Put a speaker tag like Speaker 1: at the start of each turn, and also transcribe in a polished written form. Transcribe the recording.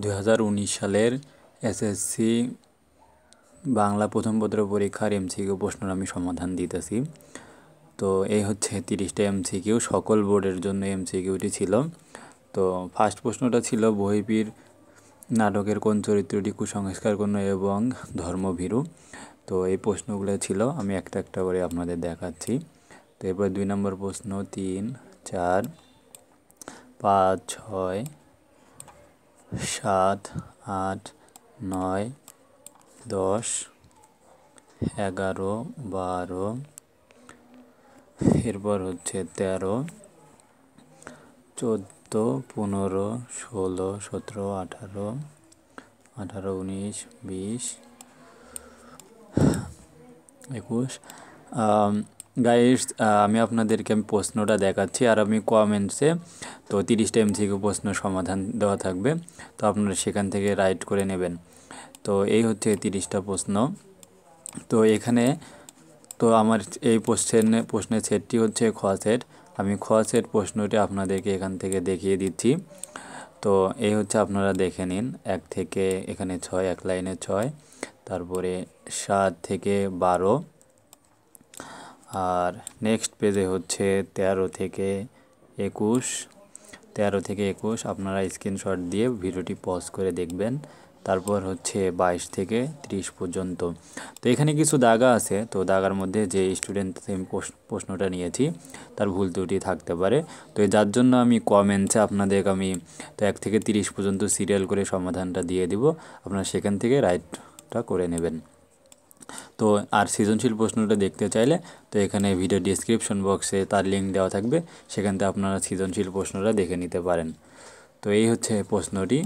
Speaker 1: 2019 সালের এসএসসি বাংলা প্রথম পত্র পরীক্ষার এমসিকিউ প্রশ্নের আমি সমাধান দিতেছি। তো এই হচ্ছে 30টা এমসিকিউ, সকল বোর্ডের জন্য এমসিকিউটি ছিল। তো ফার্স্ট প্রশ্নটা ছিল বহিবীর নাটকের কোন চরিত্রটি কুসংস্কারপূর্ণ এবং ধর্মভীরু। তো এই প্রশ্নগুলো ছিল, আমি একটা একটা করে আপনাদের দেখাচ্ছি। তো এরপর 2 নম্বর প্রশ্ন 3, 4, 5, 6, 7, 8, 9, 10, 11, 12, এরপর হচ্ছে 13, 14, 15, 16, 17, 18, 19, 20, 21। গাইস, আমি আপনাদেরকে প্রশ্নটা দেখাচ্ছি আর আমি কমেন্টসে তো 30টা এমসিকিউ প্রশ্ন সমাধান দেওয়া থাকবে, তো আপনারা সেখান থেকে রাইট করে নেবেন। তো এই হচ্ছে 30টা প্রশ্ন। তো এখানে তো আমার এই প্রশ্নের সেটটি হচ্ছে খ সেট। আমি খ সেট প্রশ্নটি আপনাদেরকে এখান থেকে দেখিয়ে দিচ্ছি। তো এই হচ্ছে, আপনারা দেখে নিন। 1 থেকে এখানে 6, এক লাইনে 6, তারপরে 7 থেকে 12, আর নেক্সট পেজে হচ্ছে 13 থেকে 21, 13 থেকে 21। আপনারা স্ক্রিনশট দিয়ে ভিডিওটি পজ করে দেখবেন। তারপর হচ্ছে 22 থেকে 30 পর্যন্ত। তো এখানে কিছু দাগা আছে, তো দাগার মধ্যে যে স্টুডেন্ট আমি প্রশ্নটা নিয়েছি তার ভুল ত্রুটি থাকতে পারে। তো যার জন্য আমি কমেন্টসে আপনাদেরকে আমি তো 1 থেকে 30 পর্যন্ত সিরিয়াল করে সমাধানটা দিয়ে দিব, আপনারা সেখান থেকে রাইটটা করে নেবেন। তো আর সৃজনশীল প্রশ্নটা দেখতে চাইলে তো এখানে ভিডিও ডিসক্রিপশন বক্সে তার লিঙ্ক দেওয়া থাকবে, সেখান থেকে আপনারা সৃজনশীল প্রশ্নটা দেখে নিতে পারেন। তো এই হচ্ছে প্রশ্নটি।